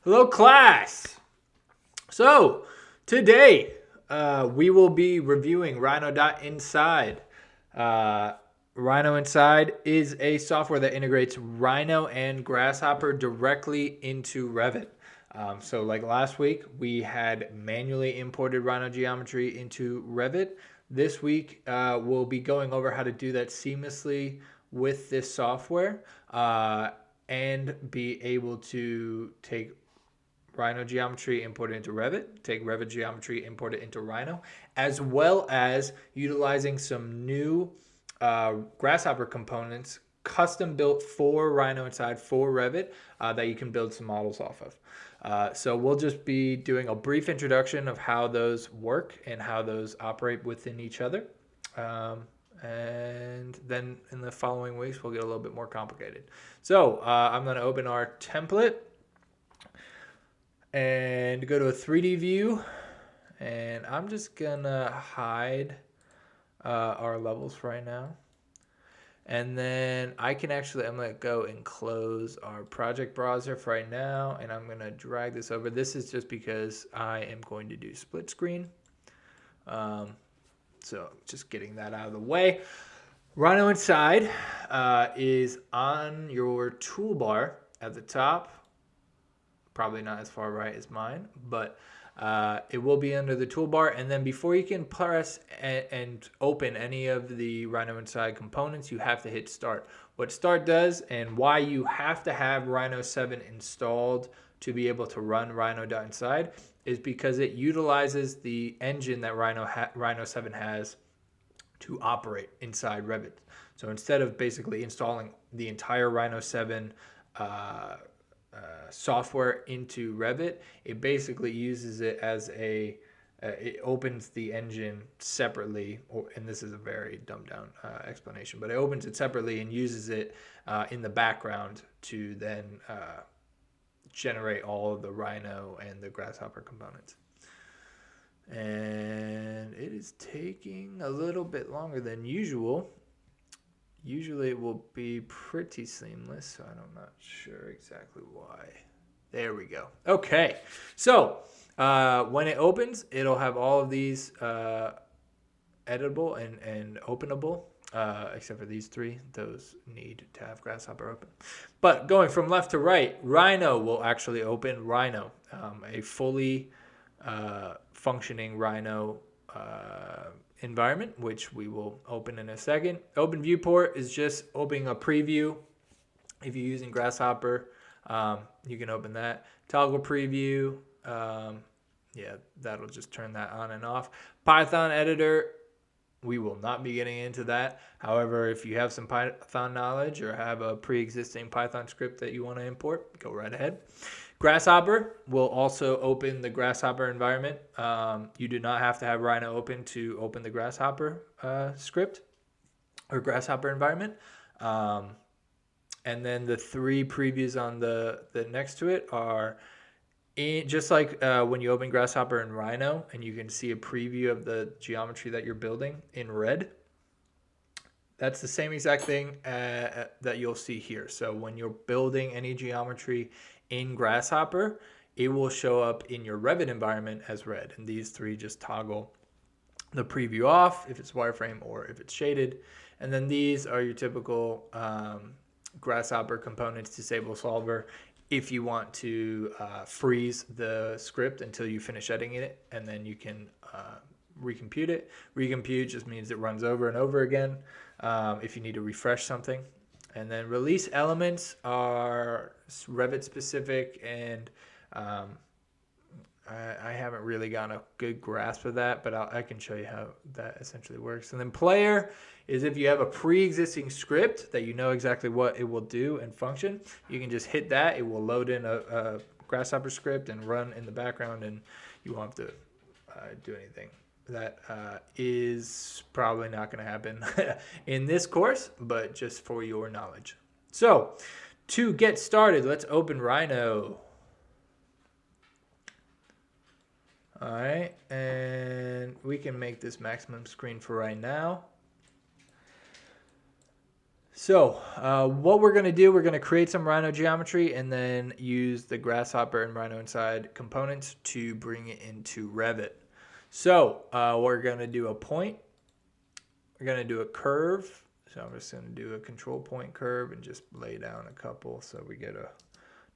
Hello, class. So today we will be reviewing Rhino.Inside. Rhino.Inside is a software that integrates Rhino and Grasshopper directly into Revit. So like last week, we had manually imported Rhino geometry into Revit. This week, we'll be going over how to do that seamlessly with this software and be able to take Rhino geometry, import it into Revit, take Revit geometry, import it into Rhino, as well as utilizing some new Grasshopper components custom built for Rhino.Inside for Revit that you can build some models off of. So we'll just be doing a brief introduction of how those work and how those operate within each other. And then in the following weeks, we'll get a little bit more complicated. So I'm going to open our template and go to a 3D view, and I'm just gonna hide our levels right now, and then I'm gonna go and close our project browser for right now, and I'm gonna drag this over. This is just because I am going to do split screen, so just getting that out of the way. Rhino.Inside is on your toolbar at the top. Probably not as far right as mine, but it will be under the toolbar. And then before you can press and open any of the Rhino.Inside components, you have to hit start. What start does and why you have to have Rhino 7 installed to be able to run Rhino.Inside is because it utilizes the engine that Rhino 7 has to operate inside Revit. So instead of basically installing the entire Rhino 7 software into Revit, it basically uses it as it opens the engine separately, and this is a very dumbed down explanation, but it opens it separately and uses it in the background to then generate all of the Rhino and the Grasshopper components. And it is taking a little bit longer than usual. Usually it will be pretty seamless, so I'm not sure exactly why. There we go. Okay, so when it opens, it'll have all of these editable and openable, except for these three. Those need to have Grasshopper open. But going from left to right, Rhino will actually open Rhino, a fully functioning Rhino environment, which we will open in a second. Open viewport is just opening a preview. If you're using Grasshopper, you can open that. Toggle preview, yeah, that'll just turn that on and off. Python editor, we will not be getting into that. However, if you have some Python knowledge or have a pre-existing Python script that you want to import, go right ahead. Grasshopper will also open the Grasshopper environment. You do not have to have Rhino open to open the Grasshopper script or Grasshopper environment. And then the three previews on the next to it are just like when you open Grasshopper and Rhino, and you can see a preview of the geometry that you're building in red. That's the same exact thing that you'll see here. So when you're building any geometry in Grasshopper, it will show up in your Revit environment as red. And these three just toggle the preview off if it's wireframe or if it's shaded. And then these are your typical Grasshopper components disable solver if you want to freeze the script until you finish editing it, and then you can recompute it. Recompute just means it runs over and over again if you need to refresh something. And then release elements are Revit specific, and I haven't really gotten a good grasp of that, but I can show you how that essentially works. And then player is if you have a pre-existing script that you know exactly what it will do and function, you can just hit that. It will load in a Grasshopper script and run in the background, and you won't have to do anything. That is probably not going to happen in this course, but just for your knowledge. So to get started, let's open Rhino. All right, and we can make this maximum screen for right now. So what we're going to do, we're going to create some Rhino geometry and then use the Grasshopper and Rhino.Inside components to bring it into Revit. So we're going to do a point. We're going to do a curve. So I'm just going to do a control point curve and just lay down a couple so we get a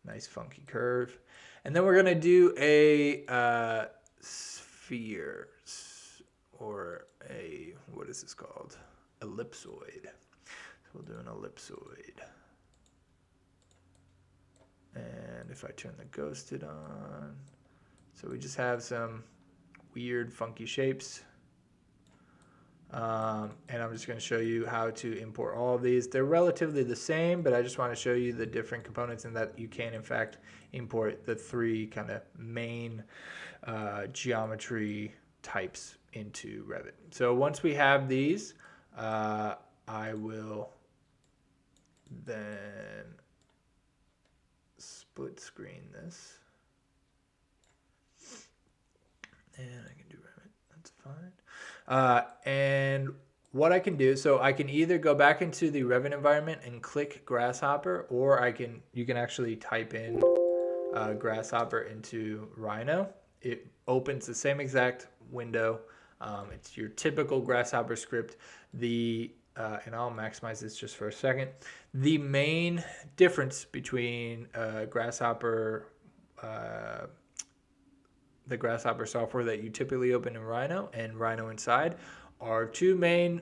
nice funky curve. And then we're going to do a sphere, or a, what is this called? Ellipsoid. So we'll do an ellipsoid. And if I turn the ghosted on, so we just have some weird funky shapes. And I'm just going to show you how to import all of these. They're relatively the same, but I just want to show you the different components and that you can in fact import the three kind of main geometry types into Revit. So once we have these, I will then split screen this. And I can do Revit, that's fine. And what I can do, so I can either go back into the Revit environment and click Grasshopper, or you can actually type in Grasshopper into Rhino. It opens the same exact window. It's your typical Grasshopper script. And I'll maximize this just for a second. The main difference between Grasshopper, the Grasshopper software that you typically open in Rhino and Rhino.Inside are two main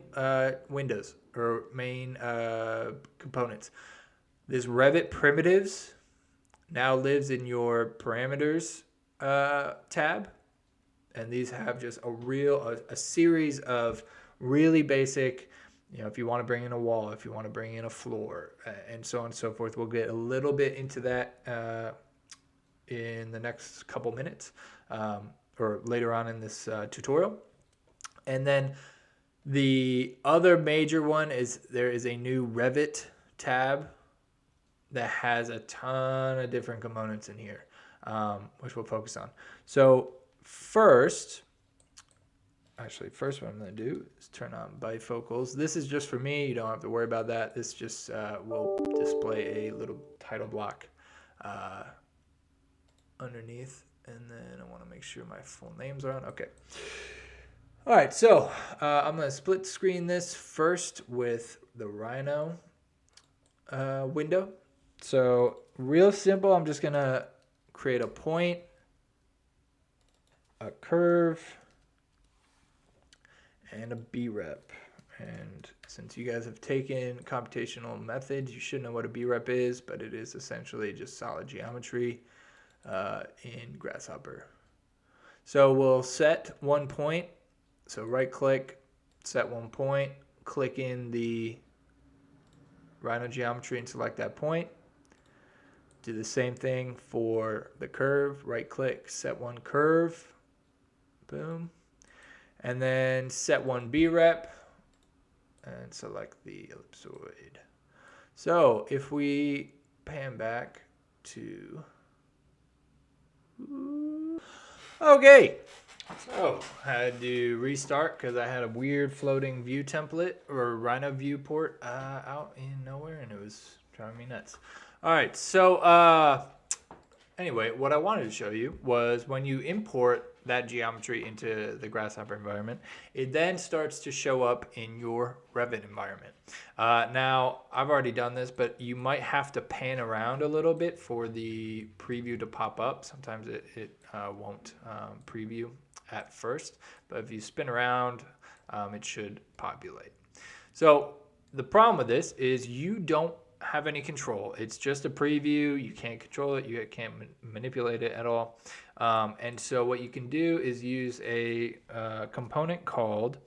windows or main components. This Revit Primitives now lives in your Parameters tab, and these have just a series of really basic, if you want to bring in a wall, if you want to bring in a floor, and so on and so forth. We'll get a little bit into that in the next couple minutes or later on in this tutorial. And then the other major one is there is a new Revit tab that has a ton of different components in here, which we'll focus on. So first what I'm going to do is turn on bifocals. This is just for me. You don't have to worry about that. This just will display a little title block underneath. And then I want to make sure my full names are on. Okay. All right, so I'm going to split screen this first with the Rhino window. So real simple, I'm just going to create a point, a curve, and a B-rep. And since you guys have taken computational methods, you should know what a B-rep is, but it is essentially just solid geometry in Grasshopper. So we'll set one point. So right click, set one point, click in the Rhino geometry and select that point. Do the same thing for the curve, right click, set one curve, boom. And then set one B-rep and select the ellipsoid. So if we pan back to, okay. So I had to restart because I had a weird floating view template or Rhino viewport out in nowhere, and it was driving me nuts. All right, so anyway, what I wanted to show you was when you import that geometry into the Grasshopper environment, it then starts to show up in your Revit environment. Now, I've already done this, but you might have to pan around a little bit for the preview to pop up. Sometimes it won't preview at first, but if you spin around, it should populate. So the problem with this is you don't have any control. It's just a preview. You can't control it. You can't manipulate it at all. And so what you can do is use a component called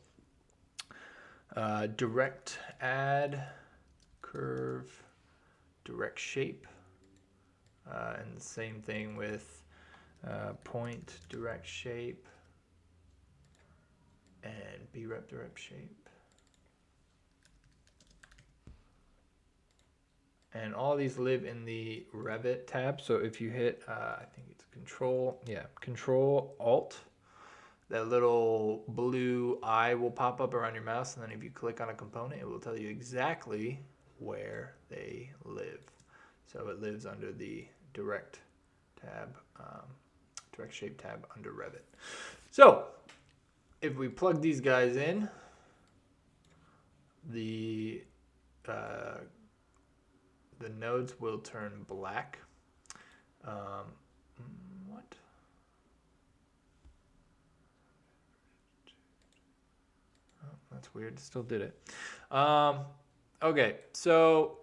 direct add curve direct shape. And the same thing with point direct shape and B-rep direct shape. And all these live in the Revit tab. So if you hit, I think it's Control Alt, that little blue eye will pop up around your mouse. And then if you click on a component, it will tell you exactly where they live. So it lives under the direct tab, direct shape tab under Revit. So if we plug these guys in, the nodes will turn black. What? Oh, that's weird. Still did it. Okay, so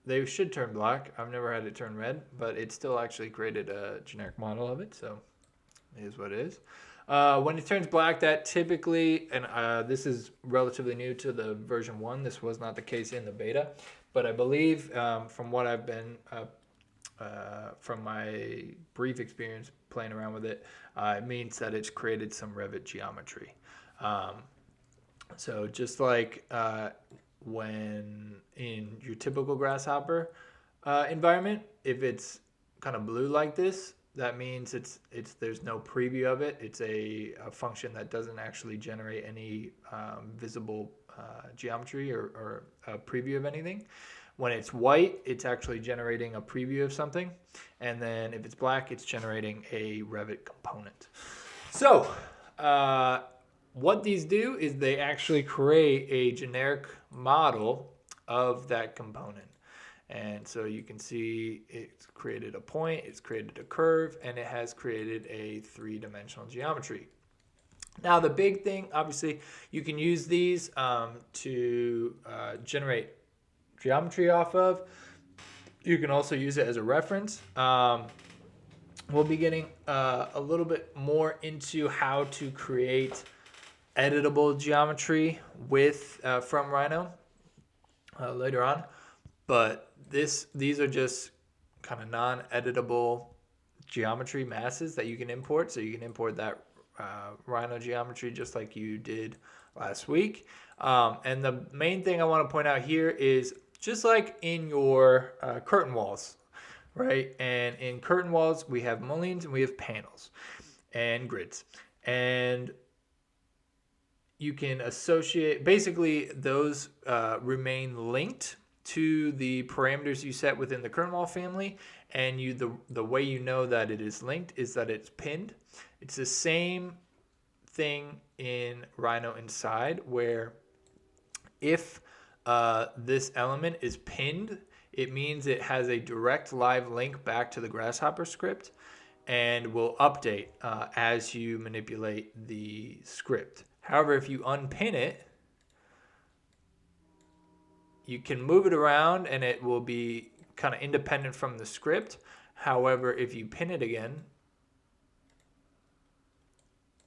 they should turn black. I've never had it turn red, but it still actually created a generic model of it, so it is what it is. When it turns black, that typically, and this is relatively new to the version 1, this was not the case in the beta, but I believe from what I've been, from my brief experience playing around with it, it means that it's created some Revit geometry. So just like when in your typical Grasshopper environment, if it's kind of blue like this, that means there's no preview of it. It's a function that doesn't actually generate any visible geometry or a preview of anything. When it's white, it's actually generating a preview of something. And then if it's black, it's generating a Revit component. So what these do is they actually create a generic model of that component. And so you can see it's created a point, it's created a curve, and it has created a three-dimensional geometry. Now the big thing, obviously, you can use these to generate geometry off of. You can also use it as a reference. We'll be getting a little bit more into how to create editable geometry with from Rhino later on, but these are just kind of non-editable geometry masses that you can import. So you can import that Rhino geometry just like you did last week. And the main thing I want to point out here is just like in your curtain walls, right? And in curtain walls, we have mullions and we have panels and grids. And you can associate, basically those remain linked to the parameters you set within the curtain wall family, and the way you know that it is linked is that it's pinned. It's the same thing in Rhino.Inside, where if this element is pinned, it means it has a direct live link back to the Grasshopper script and will update as you manipulate the script. However, if you unpin it, you can move it around and it will be kind of independent from the script. However, if you pin it again,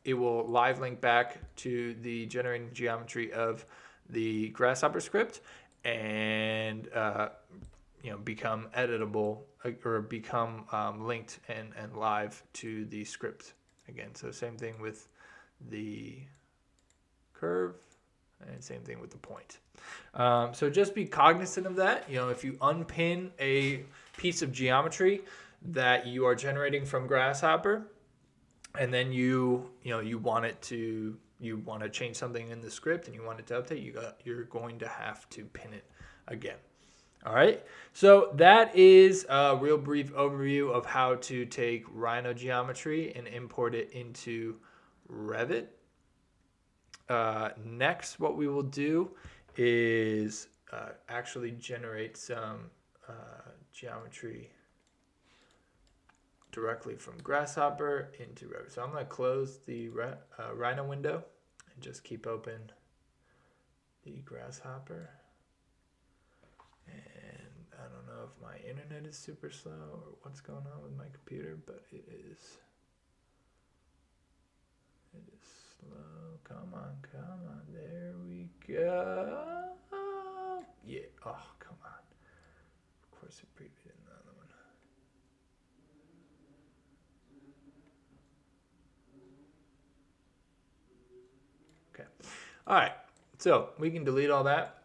it will live link back to the generating geometry of the Grasshopper script and become editable or become linked and live to the script again. So same thing with the curve and same thing with the point. So just be cognizant of that. If you unpin a piece of geometry that you are generating from Grasshopper, and then you want to change something in the script and you want it to update, you're going to have to pin it again. All right. So that is a real brief overview of how to take Rhino geometry and import it into Revit. Next, what we will do is actually generate some geometry directly from Grasshopper into Revit. So I'm going to close the Rhino window and just keep open the Grasshopper. And I don't know if my internet is super slow or what's going on with my computer, but it is slow. Come on. There we go. Yeah. Oh, come on. Of course it previewed in the other one. Okay. All right. So we can delete all that.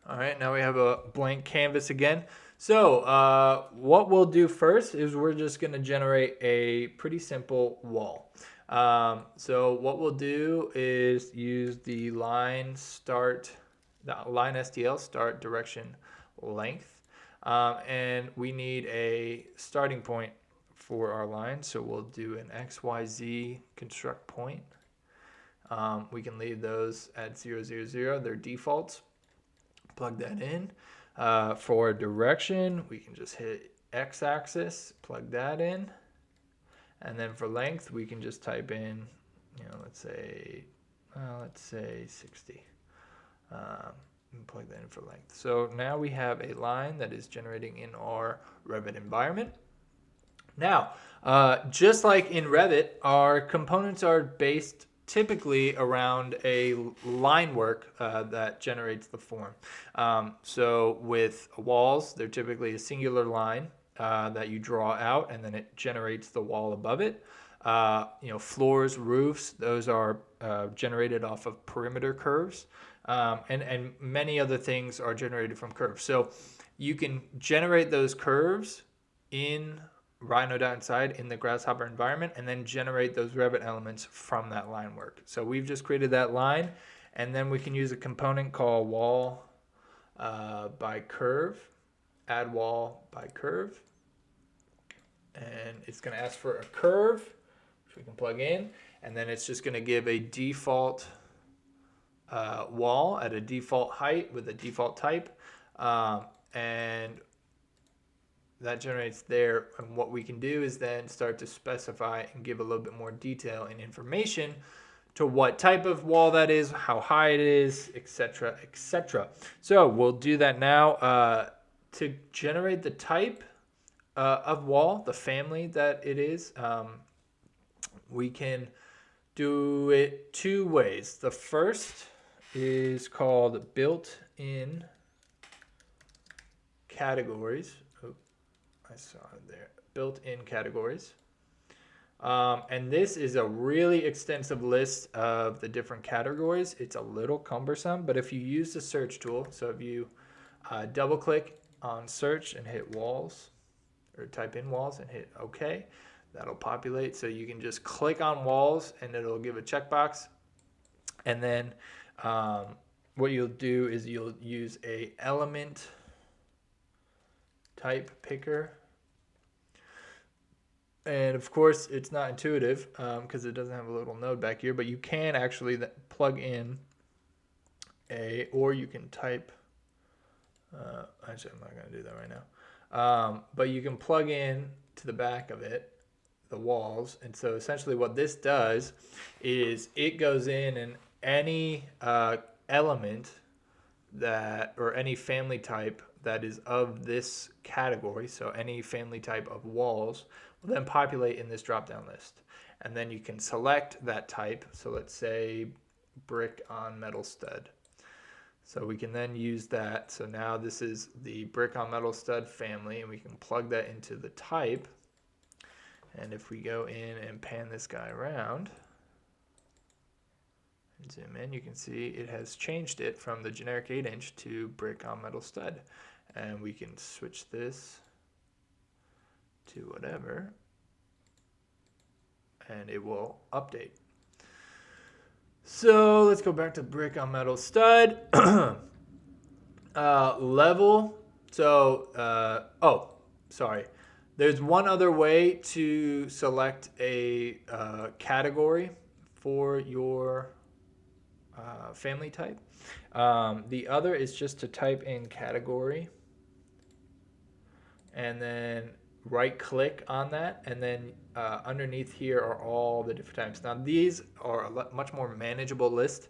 All right. Now we have a blank canvas again. So what we'll do first is we're just going to generate a pretty simple wall. So what we'll do is use the line start the line STL, start direction length. And we need a starting point for our line. So we'll do an XYZ construct point. We can leave those at 0, 0, 0. They're defaults. Plug that in. For direction, we can just hit X-axis, plug that in. And then for length, we can just type in, let's say 60. And plug that in for length. So now we have a line that is generating in our Revit environment. Now, just like in Revit, our components are based typically around a line work that generates the form. So with walls, they're typically a singular line that you draw out, and then it generates the wall above it. Floors, roofs, those are generated off of perimeter curves. And many other things are generated from curves. So you can generate those curves in Rhino.Inside in the Grasshopper environment, and then generate those Revit elements from that line work. So we've just created that line, and then we can use a component called wall by curve, add wall by curve, and it's going to ask for a curve, which we can plug in, and then it's just going to give a default wall at a default height with a default type, and that generates there. And what we can do is then start to specify and give a little bit more detail and information to what type of wall that is, how high it is, etc., etc. So we'll do that now. To generate the type of wall, the family that it is, we can do it two ways. The first is called built-in categories. I saw it there. Built-in categories. And this is a really extensive list of the different categories. It's a little cumbersome, but if you use the search tool, so if you double click on search and hit walls, or type in walls and hit OK, that'll populate. So you can just click on walls and it'll give a checkbox. And then what you'll do is you'll use a element type picker. And of course, it's not intuitive because it doesn't have a little node back here, but you can actually plug in or you can type, actually I'm not going to do that right now, but you can plug in to the back of it, the walls. And so essentially what this does is it goes in and any element that, or any family type that is of this category, so any family type of walls, will then populate in this drop-down list. And then you can select that type. So let's say brick on metal stud. So we can then use that. So now this is the brick on metal stud family, and we can plug that into the type. And if we go in and pan this guy around and zoom in, you can see it has changed it from the generic 8-inch to brick on metal stud. And we can switch this to whatever, and it will update. So let's go back to brick on metal stud. Level. So, sorry. There's one other way to select a category for your family type. The other is just to type in category and then right click on that, and then underneath here are all the different types. Now these are a much more manageable list.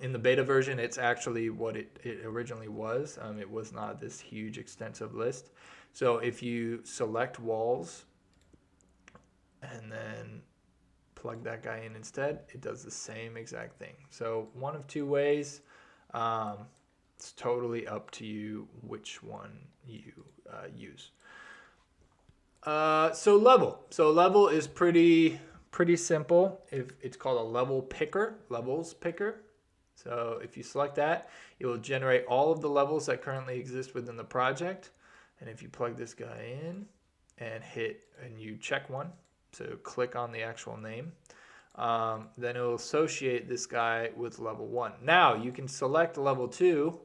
In the beta version, it's actually what it originally was. It was not this huge extensive list. So if you select walls and then plug that guy in instead, it does the same exact thing. So one of two ways. It's totally up to you which one you use. So level is pretty simple. If it's called a level picker, levels picker. So if you select that, it will generate all of the levels that currently exist within the project. And if you plug this guy in and you check one, so click on the actual name, then it will associate this guy with level 1. Now you can select level 2.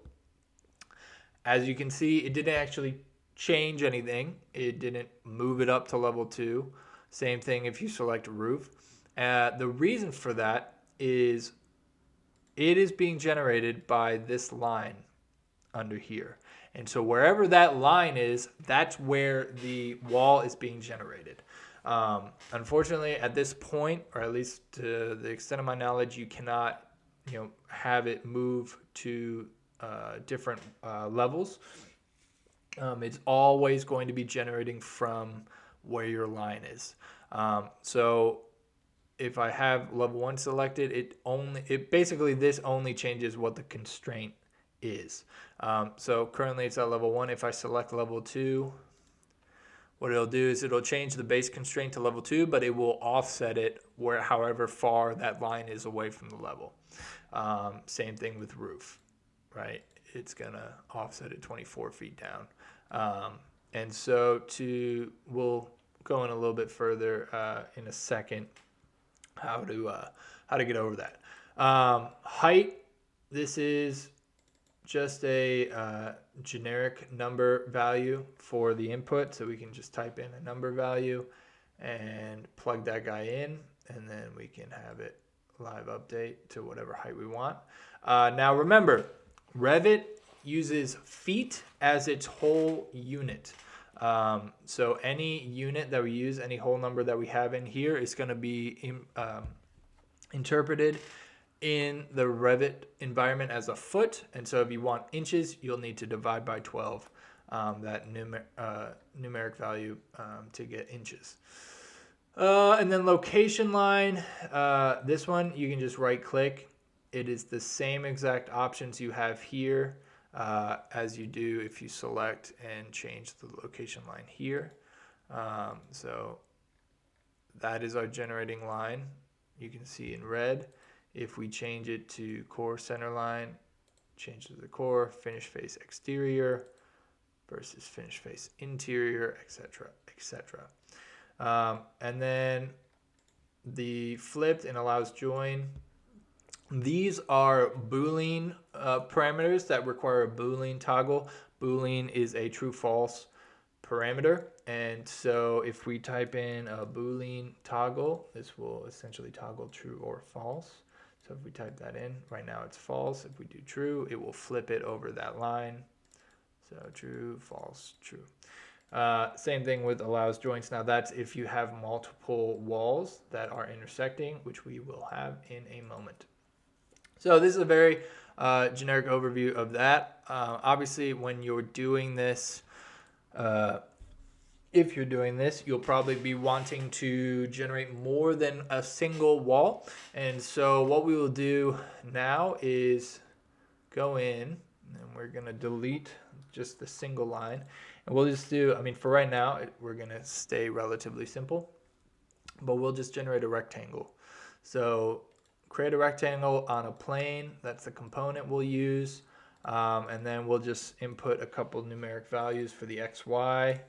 As you can see, it didn't actually change anything. It didn't move it up to level 2. Same thing if you select roof. The reason for that is it is being generated by this line under here. And so wherever that line is, that's where the wall is being generated. Unfortunately, at this point, or at least to the extent of my knowledge, you cannot, have it move to different levels. It's always going to be generating from where your line is. So if I have level 1 selected, it basically this only changes what the constraint is. So currently it's at level 1. If I select level 2, what it'll do is it'll change the base constraint to level 2, but it will offset it however far that line is away from the level. Same thing with roof, right? It's gonna offset it 24 feet down. And so we'll go in a little bit further in a second how to get over that. Height, this is just a generic number value for the input, so we can just type in a number value and plug that guy in, and then we can have it live update to whatever height we want. Now remember, Revit uses feet as its whole unit. So any unit that we use, any whole number that we have in here is going to be interpreted in the Revit environment as a foot. And so if you want inches, you'll need to divide by 12 that numeric value to get inches. And then location line, this one you can just right click. It is the same exact options you have here as you do if you select and change the location line here. So that is our generating line. You can see in red. If we change it to core center line, change to the core, finish face exterior versus finish face interior, etc., etc. And then the flipped and allows join. These are Boolean parameters that require a Boolean toggle. Boolean is a true-false parameter. And so if we type in a Boolean toggle, this will essentially toggle true or false. So if we type that in, right now it's false. If we do true, it will flip it over that line. So true, false, true. Same thing with allows joints. Now that's if you have multiple walls that are intersecting, which we will have in a moment. So this is a very generic overview of that. Obviously, when you're doing this, if you're doing this, you'll probably be wanting to generate more than a single wall. And so what we will do now is go in and we're going to delete just the single line. And we'll just do, for right now, we're going to stay relatively simple, but we'll just generate a rectangle. So create a rectangle on a plane. That's the component we'll use. And then we'll just input a couple numeric values for the X, Y,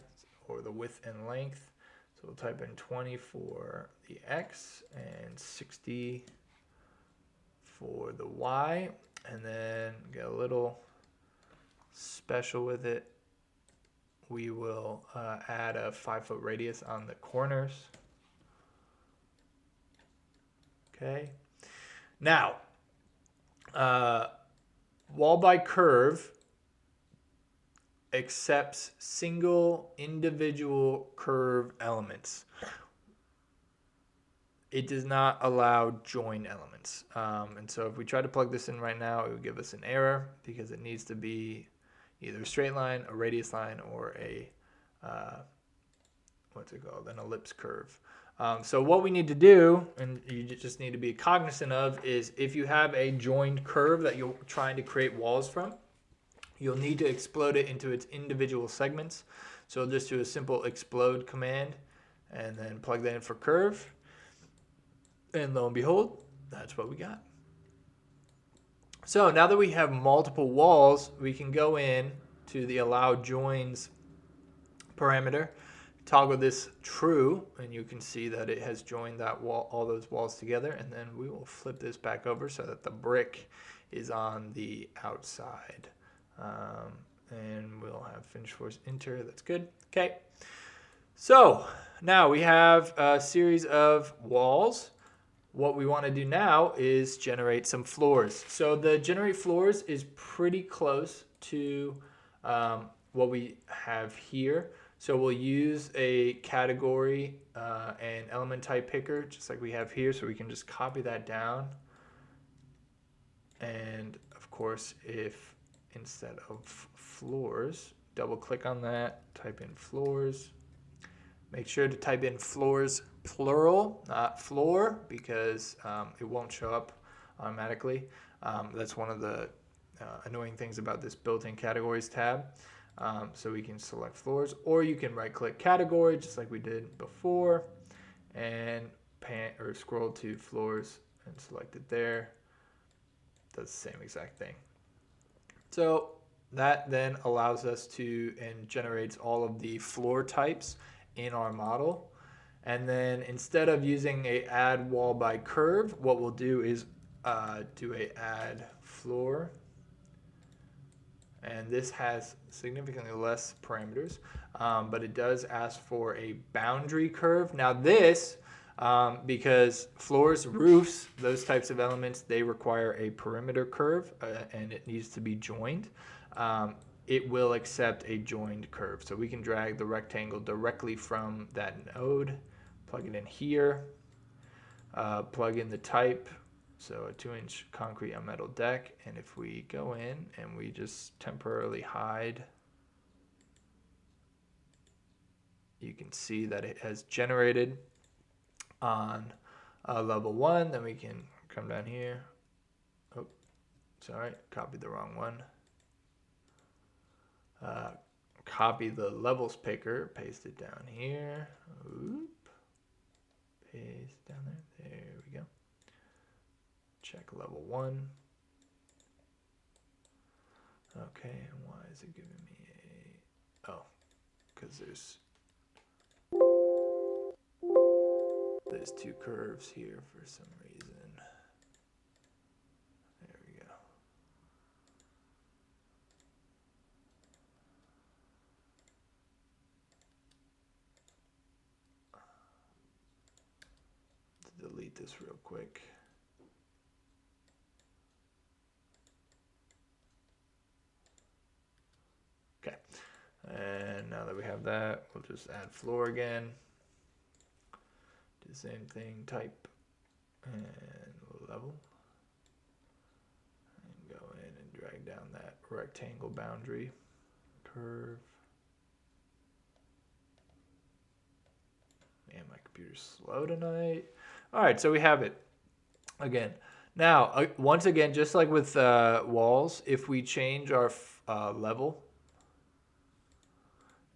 or the width and length. So we'll type in 20 for the X and 60 for the Y. And then get a little special with it. We will add a 5-foot radius on the corners. Okay. Now, wall by curve accepts single individual curve elements. It does not allow join elements. And so if we try to plug this in right now, it would give us an error because it needs to be either a straight line, a radius line, or a, an ellipse curve. So what we need to do, and you just need to be cognizant of, is if you have a joined curve that you're trying to create walls from, you'll need to explode it into its individual segments. So just do a simple explode command and then plug that in for curve. And lo and behold, that's what we got. So now that we have multiple walls, we can go in to the allow joins parameter, toggle this true, and you can see that it has joined that wall, all those walls together. And then we will flip this back over so that the brick is on the outside. And we'll have finish force enter. That's good. Okay. So now we have a series of walls. What we want to do now is generate some floors. So the generate floors is pretty close to what we have here. So we'll use a category and element type picker, just like we have here. So we can just copy that down. And of course, if instead of floors, double click on that, type in floors. Make sure to type in floors plural, not floor, because it won't show up automatically. That's one of the annoying things about this built-in categories tab. So we can select floors, or you can right-click category, just like we did before, and pan or scroll to floors and select it there. Does the same exact thing. So that then allows us to and generates all of the floor types in our model. And then instead of using a add wall by curve, what we'll do is do a add floor. And this has significantly less parameters, but it does ask for a boundary curve. Now this, because floors, roofs, those types of elements, they require a perimeter curve and it needs to be joined. It will accept a joined curve. So we can drag the rectangle directly from that node, plug it in here, plug in the type, so a 2-inch concrete on metal deck. And if we go in and we just temporarily hide, you can see that it has generated on level 1. Then we can come down here. Oh, sorry, copied the wrong one. Copy the levels picker, paste it down here. Oop. Paste down there. There we go. Check level 1. Okay, and why is it giving me a... Oh, because there's two curves here for some reason. There we go. Let's delete this real quick. Okay, and now that we have that, we'll just add floor again. Do the same thing, type and level. And go in and drag down that rectangle boundary curve. Man, my computer's slow tonight. All right, so we have it again. Now, once again, just like with walls, if we change our level,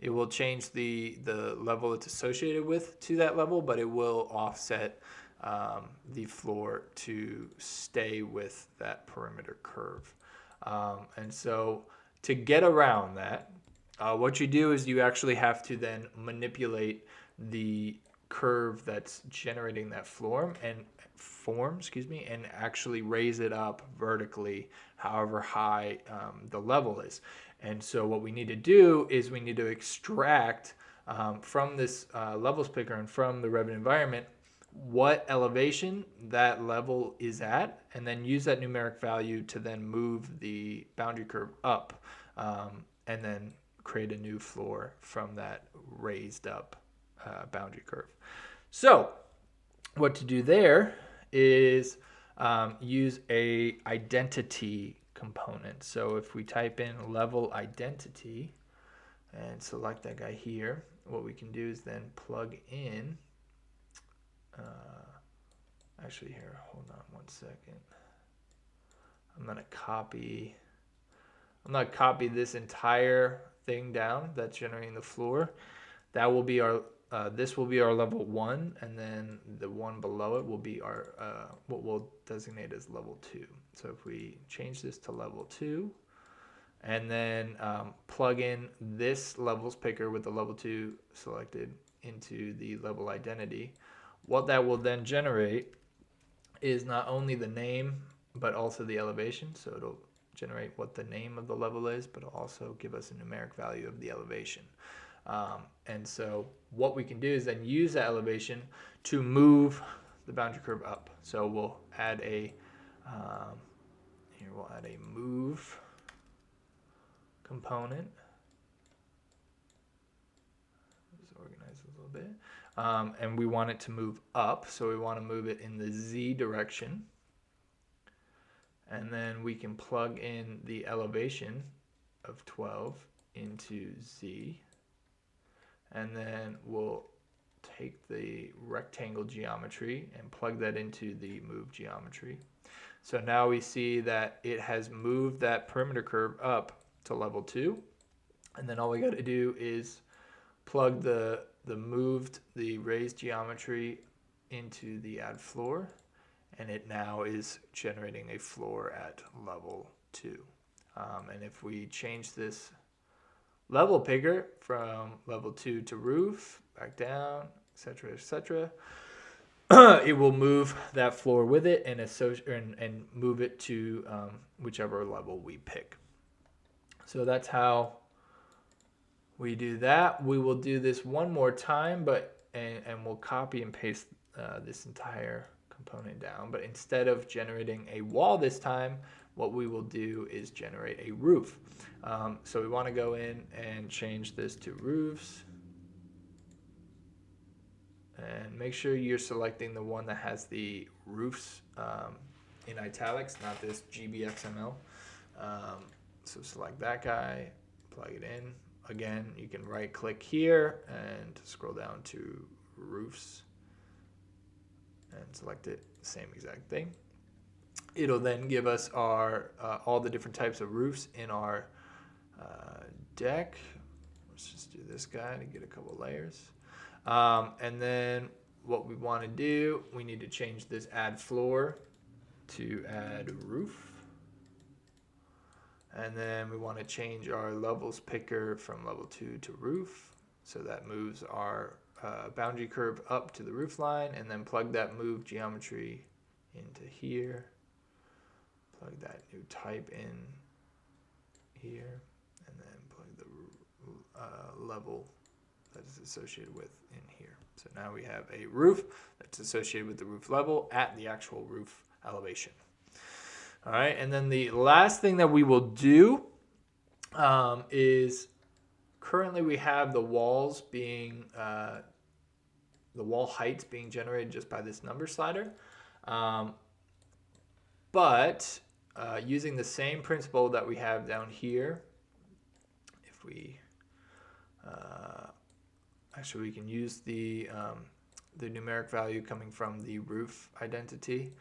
it will change the level it's associated with to that level, but it will offset the floor to stay with that perimeter curve. And so to get around that, what you do is you actually have to then manipulate the curve that's generating that form and actually raise it up vertically however high the level is. And so what we need to do is we need to extract from this levels picker and from the Revit environment what elevation that level is at, and then use that numeric value to then move the boundary curve up and then create a new floor from that raised up boundary curve. So what to do there is use a identity component. So if we type in level identity and select that guy here, what we can do is then plug in, actually here, hold on one second. I'm gonna copy this entire thing down that's generating the floor. That will be our this will be our level 1, and then the one below it will be our what we'll designate as level 2. So if we change this to level 2, and then plug in this levels picker with the level 2 selected, into the level identity, what that will then generate is not only the name, but also the elevation. So it'll generate what the name of the level is, but it'll also give us a numeric value of the elevation. And so what we can do is then use that elevation to move the boundary curve up. So we'll add a, here we'll add a move component. Just organize it a little bit. And we want it to move up, so we want to move it in the Z direction. And then we can plug in the elevation of 12 into Z. And then we'll take the rectangle geometry and plug that into the move geometry. So now we see that it has moved that perimeter curve up to level 2. And then all we got to do is plug the raised geometry into the add floor, and it now is generating a floor at level 2. And if we change this level picker from level 2 to roof, back down, etc., it will move that floor with it and move it to whichever level we pick. So that's how we do that. We will do this one more time, and we'll copy and paste this entire component down. But instead of generating a wall this time, what we will do is generate a roof. So we want to go in and change this to roofs. And make sure you're selecting the one that has the roofs in italics, not this GBXML. So select that guy, plug it in. Again, you can right click here and scroll down to roofs and select it, same exact thing. It'll then give us our all the different types of roofs in our deck. Let's just do this guy to get a couple layers. And then what we want to do, we need to change this add floor to add roof. And then we want to change our levels picker from level 2 to roof. So that moves our boundary curve up to the roof line, and then plug that move geometry into here. Plug that new type in here, and then plug the level that is associated with in here. So now we have a roof that's associated with the roof level at the actual roof elevation. All right, and then the last thing that we will do is currently we have the walls being, the wall heights being generated just by this number slider. But using the same principle that we have down here, if we, actually we can use the numeric value coming from the roof identity.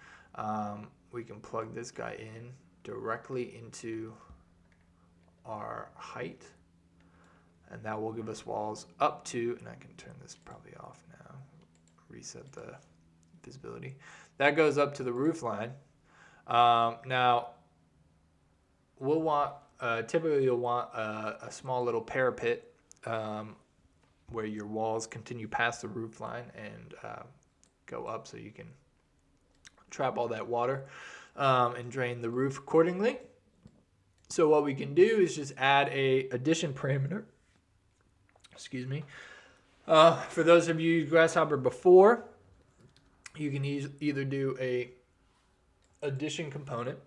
We can plug this guy in directly into our height, and that will give us walls up to, and I can turn this probably off now, reset the visibility. That goes up to the roof line. Now, we'll want, typically you'll want a small little parapet where your walls continue past the roof line and go up so you can trap all that water and drain the roof accordingly. So what we can do is just add a addition parameter. Excuse me. For those of you who used Grasshopper before, you can either do a addition component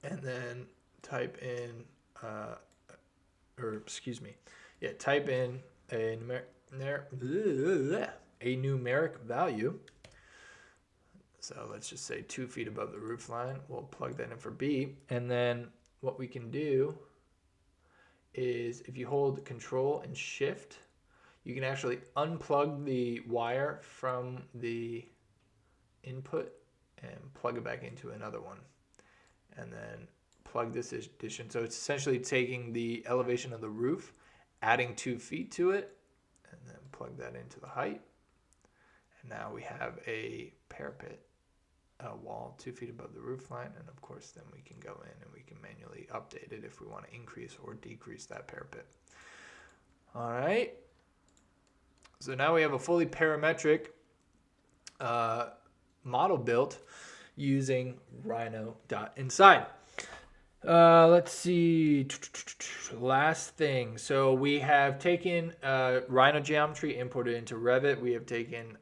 and then type in, type in a numeric value. So let's just say 2 feet above the roof line. We'll plug that in for B. And then what we can do is if you hold Control and Shift, you can actually unplug the wire from the input and plug it back into another one. And then plug this addition. So it's essentially taking the elevation of the roof, adding 2 feet to it, and then plug that into the height. And now we have a parapet wall 2 feet above the roof line, and of course then we can go in and we can manually update it if we want to increase or decrease that parapet. All right, So now we have a fully parametric model built using Rhino.Inside. Let's see. Last thing. So we have taken Rhino geometry, imported into Revit. We have taken,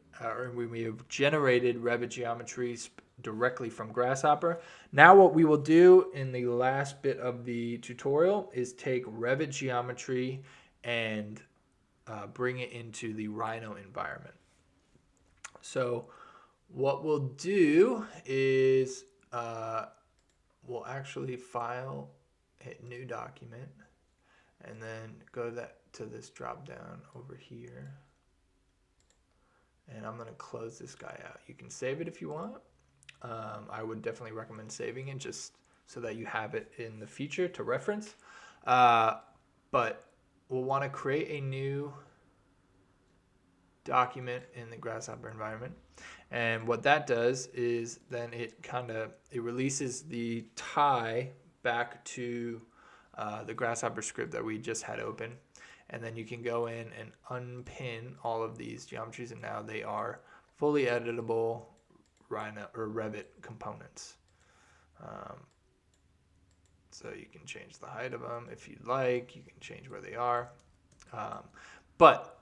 we have generated Revit geometries directly from Grasshopper. Now what we will do in the last bit of the tutorial is take Revit geometry and bring it into the Rhino environment. So what we'll do is we'll actually file, hit new document, and then go to this drop down over here. And I'm going to close this guy out. You can save it if you want. I would definitely recommend saving it just so that you have it in the future to reference. But we'll want to create a new document in the Grasshopper environment. And what that does is then it releases the tie back to the Grasshopper script that we just had open. And then you can go in and unpin all of these geometries, and now they are fully editable Rhino or Revit components. So you can change the height of them if you'd like. You can change where they are. But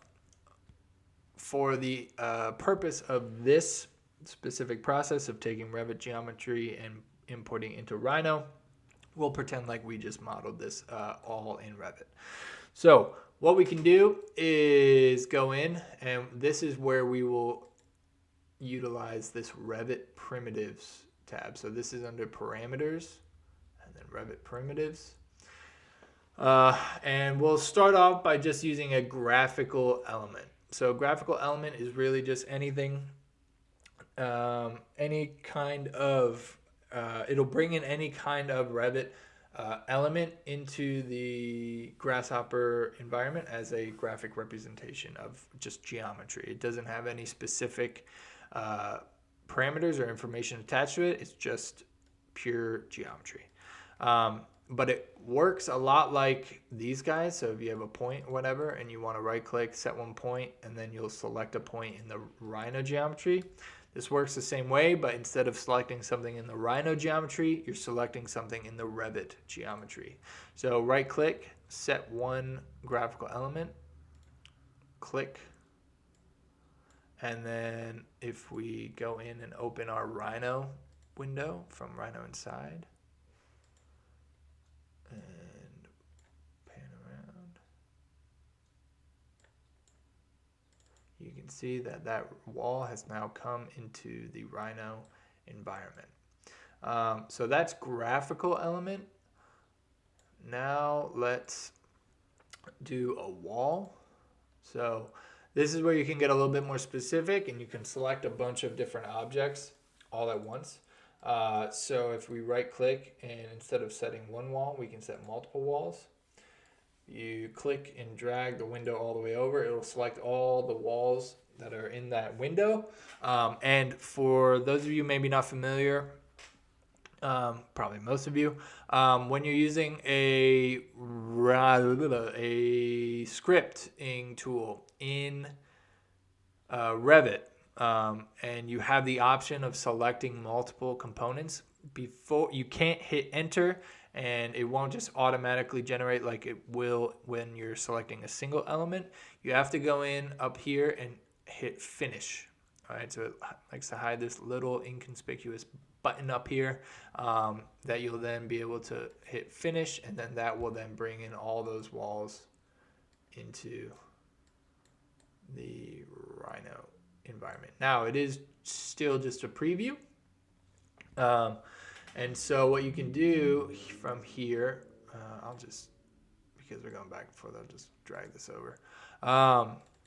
for the purpose of this specific process of taking Revit geometry and importing into Rhino, we'll pretend like we just modeled this all in Revit. So what we can do is go in, and this is where we will utilize this Revit Primitives tab. So this is under Parameters, and then Revit Primitives. And we'll start off by just using a graphical element. So graphical element is really just anything, any kind of, it'll bring in any kind of Revit element into the Grasshopper environment as a graphic representation of just geometry. It doesn't have any specific parameters or information attached to it. It's just pure geometry. But it works a lot like these guys. So if you have a point or whatever and you want to right click, set one point, and then you'll select a point in the Rhino geometry. This works the same way, but instead of selecting something in the Rhino geometry, you're selecting something in the Revit geometry. So right click, set one graphical element, click, and then if we go in and open our Rhino window from Rhino.Inside, and pan around, you can see that that wall has now come into the Rhino environment. So that's graphical element. Now let's do a wall. So this is where you can get a little bit more specific, and you can select a bunch of different objects all at once. So if we right click, and instead of setting one wall, we can set multiple walls. You click and drag the window all the way over. It'll select all the walls that are in that window. And for those of you maybe not familiar, probably most of you, when you're using a scripting tool in Revit, and you have the option of selecting multiple components, before you can't hit enter, and it won't just automatically generate like it will when you're selecting a single element. You have to go in up here and hit finish. All right, so it likes to hide this little inconspicuous button up here that you'll then be able to hit finish, and then that will then bring in all those walls into the Rhino environment. Now it is still just a preview, and so what you can do from here, I'll just, because we're going back and forth, I'll just drag this over,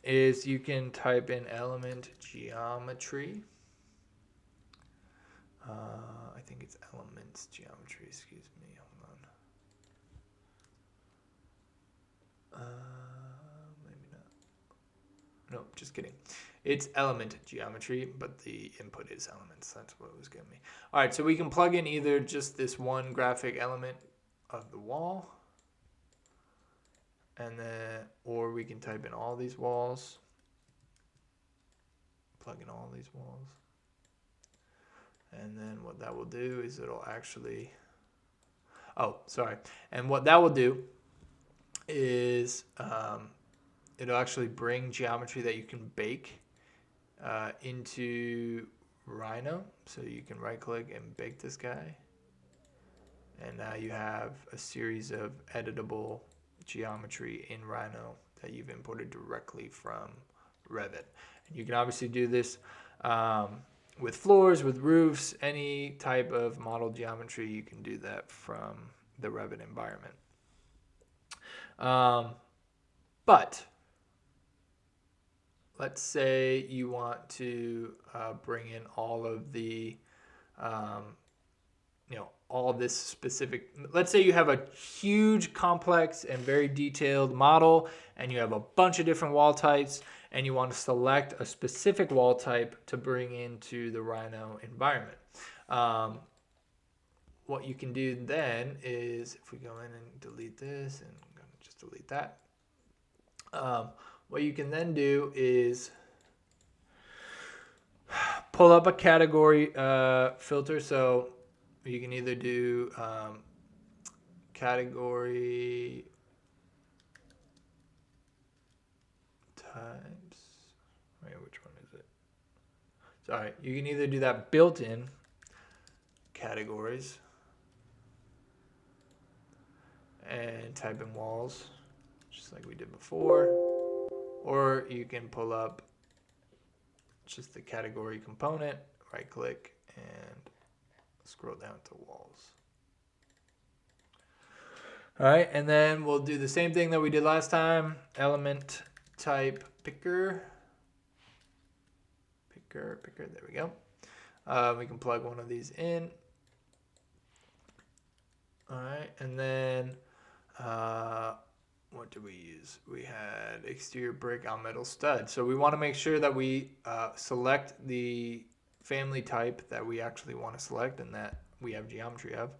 is you can type in element geometry. I think it's elements geometry, excuse me, hold on. Maybe not. Nope, just kidding. It's element geometry, but the input is elements. That's what it was giving me. All right, so we can plug in either just this one graphic element of the wall, and then, or we can type in all these walls. plug in all these walls. And then what that will do is it'll actually, oh, sorry. And what that will do is it'll actually bring geometry that you can bake into Rhino. So you can right click and bake this guy. And now you have a series of editable geometry in Rhino that you've imported directly from Revit. And you can obviously do this with floors, with roofs, any type of model geometry. You can do that from the Revit environment. But let's say you want to bring in all of the, all this specific, let's say you have a huge, complex, and very detailed model, and you have a bunch of different wall types, and you want to select a specific wall type to bring into the Rhino environment. What you can do then is, if we go in and delete this, and I'm going to just delete that, what you can then do is pull up a category filter. So you can either do category types. Wait, which one is it? Sorry, you can either do that built-in categories and type in walls, just like we did before, or you can pull up just the category component, right click, and scroll down to walls. All right, and then we'll do the same thing that we did last time. Element type picker, there we go. We can plug one of these in. All right, and then what did we use? We had exterior brick on metal stud. So we want to make sure that we select the family type that we actually want to select and that we have geometry of.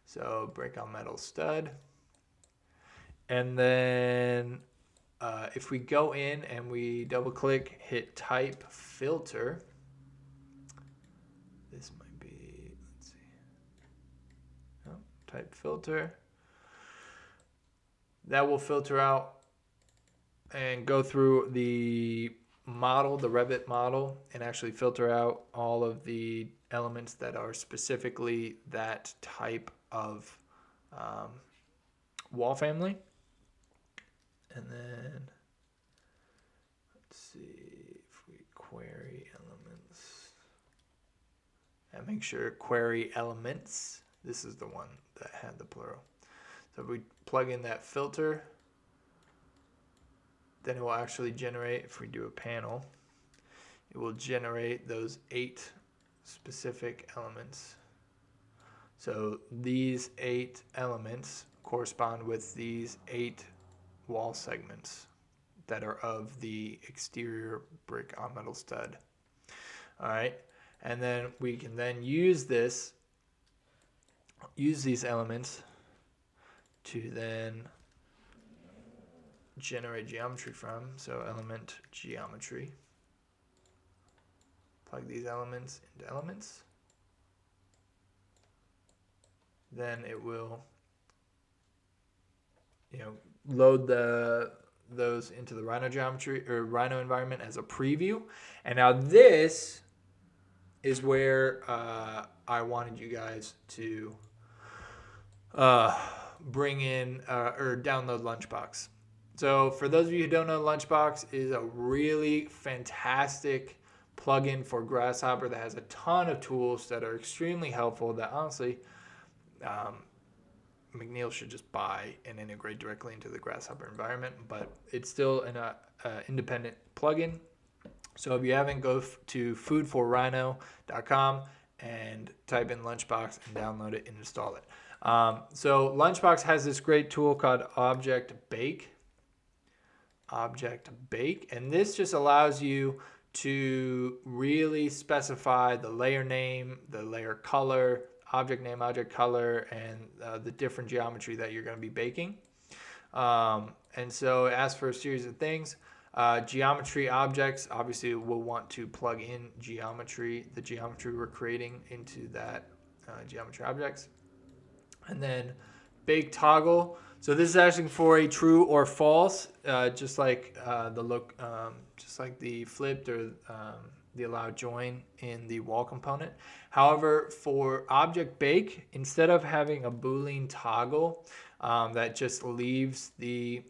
So brick on metal stud. And then if we go in and we double click, hit type filter, this might be, let's see, oh, type filter. That will filter out and go through the model, the Revit model, and actually filter out all of the elements that are specifically that type of wall family. And then let's see if we query elements and make sure query elements, this is the one that had the plural. So if we plug in that filter, then it will actually generate, if we do a panel, it will generate those 8 specific elements. So these 8 elements correspond with these 8 wall segments that are of the exterior brick on metal stud. All right, and then we can then use these elements to then generate geometry from. So element geometry, plug these elements into elements, then it will load those into the Rhino geometry or Rhino environment as a preview. And now this is where I wanted you guys to bring in or download Lunchbox. So for those of you who don't know, Lunchbox is a really fantastic plugin for Grasshopper that has a ton of tools that are extremely helpful that honestly McNeil should just buy and integrate directly into the Grasshopper environment, but it's still an independent plugin. So if you haven't, go to foodforrhino.com and type in Lunchbox and download it and install it. So Lunchbox has this great tool called Object Bake, and this just allows you to really specify the layer name, the layer color, object name, object color, and the different geometry that you're going to be baking. And so it asks for a series of things. Geometry objects, obviously we'll want to plug in geometry, the geometry we're creating into that geometry objects. And then bake toggle. So this is asking for a true or false, just like just like the flipped or the allow join in the wall component. However, for object bake, instead of having a Boolean toggle that just leaves the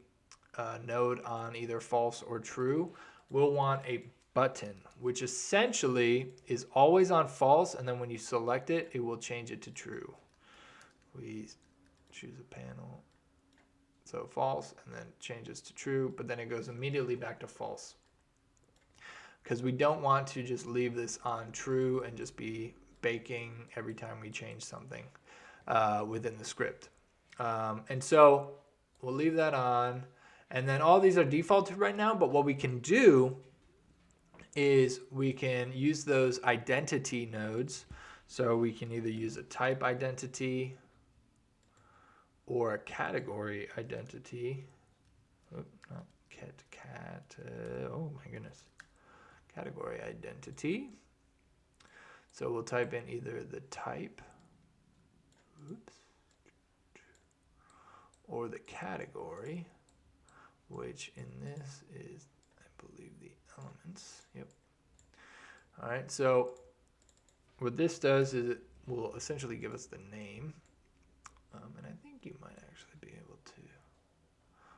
node on either false or true, we'll want a button, which essentially is always on false, and then when you select it, it will change it to true. We choose a panel, so false, and then changes to true, but then it goes immediately back to false. Because we don't want to just leave this on true and just be baking every time we change something within the script. And so we'll leave that on. And then all these are defaulted right now, but what we can do is we can use those identity nodes. So we can either use a type identity or a category identity. Oh, not oh my goodness. Category identity. So we'll type in either the type, or the category, which in this is, I believe, the elements. Yep. All right, so what this does is it will essentially give us the name. And I think you might actually be able to,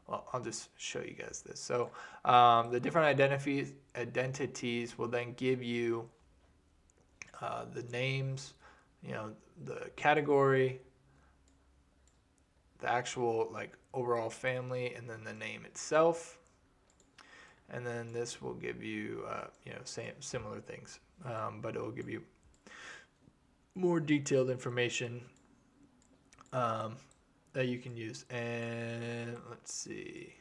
well, I'll just show you guys this. So the different identities will then give you the names, the category, the actual like overall family, and then the name itself. And then this will give you, similar things, but it will give you more detailed information that you can use. And let's see.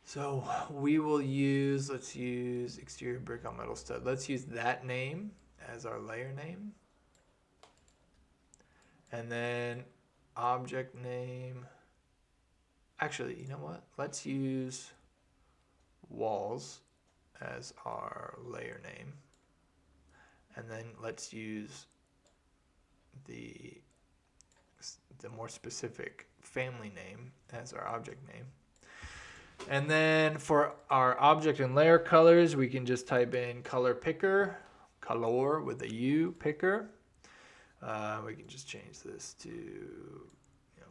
So we will use, let's use exterior brick on metal stud. Let's use that name as our layer name. And then object name. Actually, you know what? Let's use walls as our layer name. And then let's use the more specific family name as our object name. And then for our object and layer colors, we can just type in color picker, color with a U, picker. We can just change this to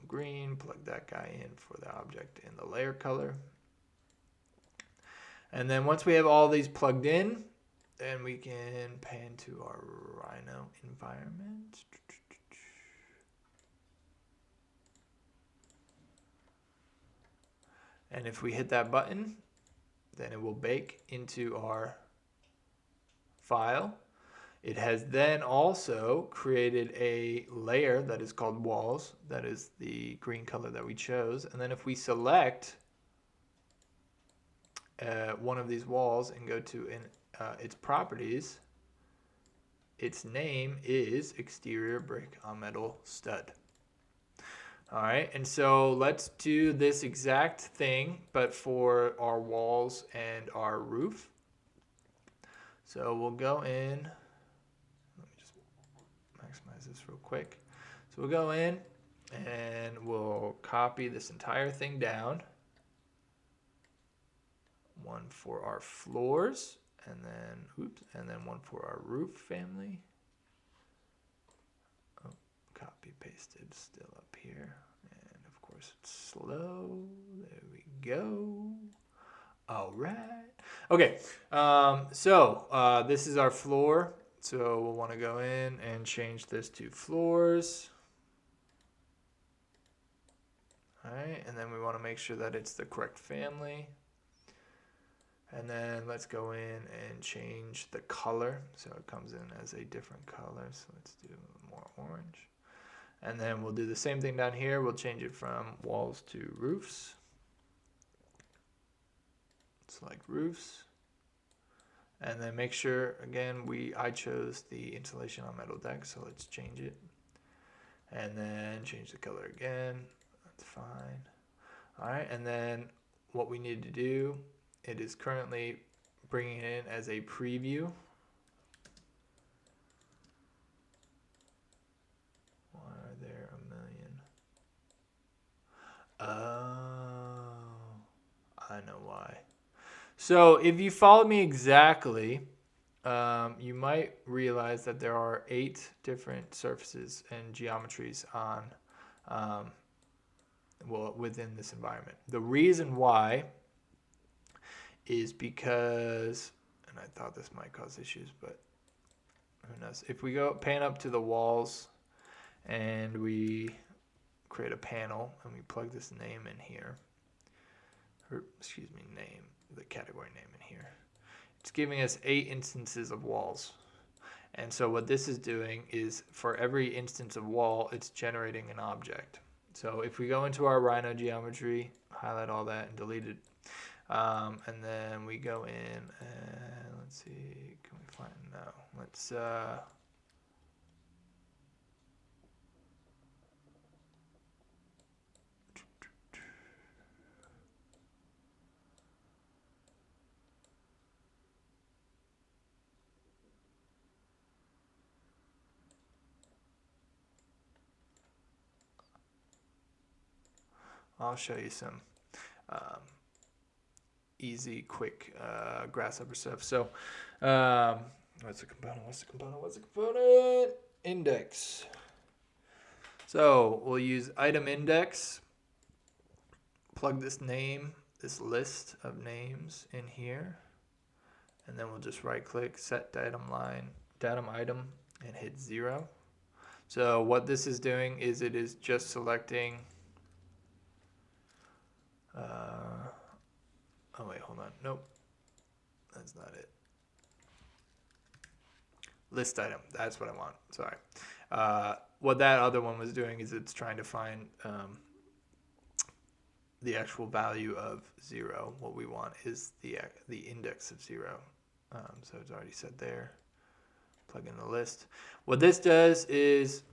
green, plug that guy in for the object in the layer color. And then once we have all these plugged in, then we can pan to our Rhino environment. And if we hit that button, then it will bake into our file. It has then also created a layer that is called walls. That is the green color that we chose. And then if we select one of these walls and go to its properties, its name is exterior brick on metal stud. All right, and so let's do this exact thing, but for our walls and our roof. So we'll go in, let me just maximize this real quick. So we'll go in and we'll copy this entire thing down. One for our floors, and then one for our roof family. Oh, copy pasted still up here, and of course it's slow. There we go. All right. Okay. So this is our floor. So we'll want to go in and change this to floors. All right, and then we want to make sure that it's the correct family. And then let's go in and change the color. So it comes in as a different color. So let's do more orange. And then we'll do the same thing down here. We'll change it from walls to roofs. Select roofs. And then make sure, again, I chose the insulation on metal deck. So let's change it. And then change the color again. That's fine. All right, and then what we need to do, it is currently bringing it in as a preview. Why are there a million? Oh, I know why. So if you follow me exactly, you might realize that there are 8 different surfaces and geometries on, within this environment. The reason why is because, and I thought this might cause issues, but who knows? If we go pan up to the walls and we create a panel and we plug this name in here, or excuse me, the category name in here, it's giving us 8 instances of walls. And so what this is doing is for every instance of wall, it's generating an object. So if we go into our Rhino geometry, highlight all that and delete it, and then we go in and let's see, can we find, no, let's, I'll show you some easy, quick Grasshopper stuff. So what's the component? Index. So we'll use item index, plug this name, this list of names in here, and then we'll just right click, set datum item, and hit 0. So what this is doing is it is just selecting, oh wait, hold on, nope, that's not it. List item, that's what I want, sorry. What that other one was doing is it's trying to find the actual value of 0. What we want is the index of 0. So it's already set there. Plug in the list. What this does is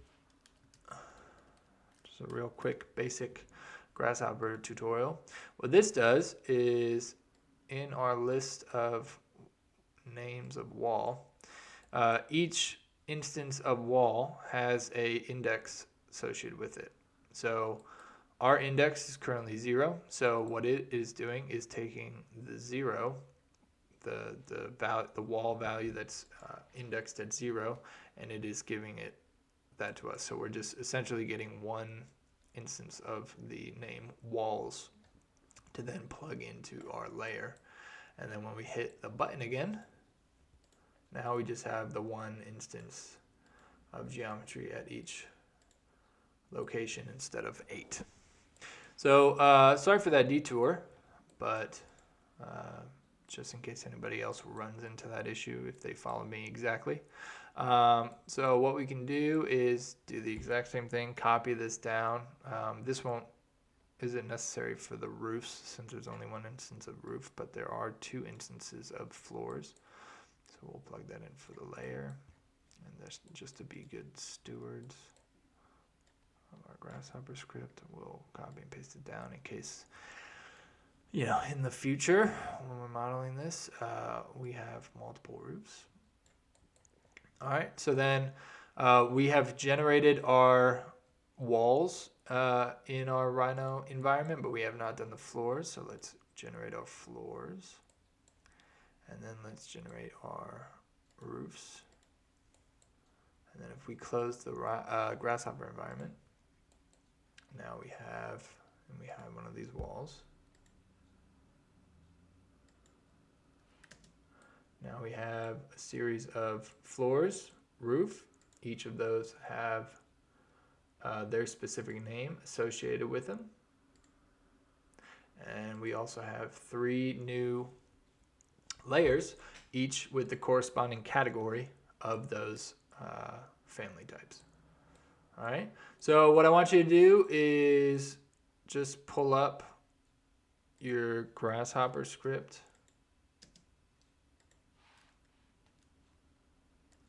just a real quick basic Grasshopper tutorial. What this does is in our list of names of wall, each instance of wall has a index associated with it. So our index is currently 0. So what it is doing is taking the 0, the wall value that's indexed at 0, and it is giving it that to us. So we're just essentially getting one instance of the name walls to then plug into our layer. And then when we hit the button again, now we just have the one instance of geometry at each location instead of 8. So sorry for that detour, but just in case anybody else runs into that issue if they follow me exactly. So what we can do is do the exact same thing, copy this down. This isn't necessary for the roofs since there's only one instance of roof, but there are 2 instances of floors. So we'll plug that in for the layer, and that's just to be good stewards of our Grasshopper script. We'll copy and paste it down in case, in the future when we're modeling this, we have multiple roofs. All right, so then we have generated our walls in our Rhino environment, but we have not done the floors. So let's generate our floors. And then let's generate our roofs. And then if we close the Grasshopper environment, now we have one of these walls. Now we have a series of floors, roof. Each of those have their specific name associated with them. And we also have 3 new layers, each with the corresponding category of those family types. All right, so what I want you to do is just pull up your Grasshopper script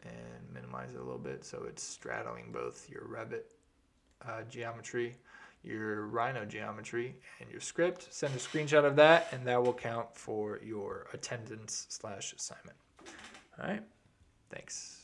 and minimize it a little bit so it's straddling both your Revit geometry, your Rhino geometry and your script. Send a screenshot of that, and that will count for your attendance/assignment. All right, thanks.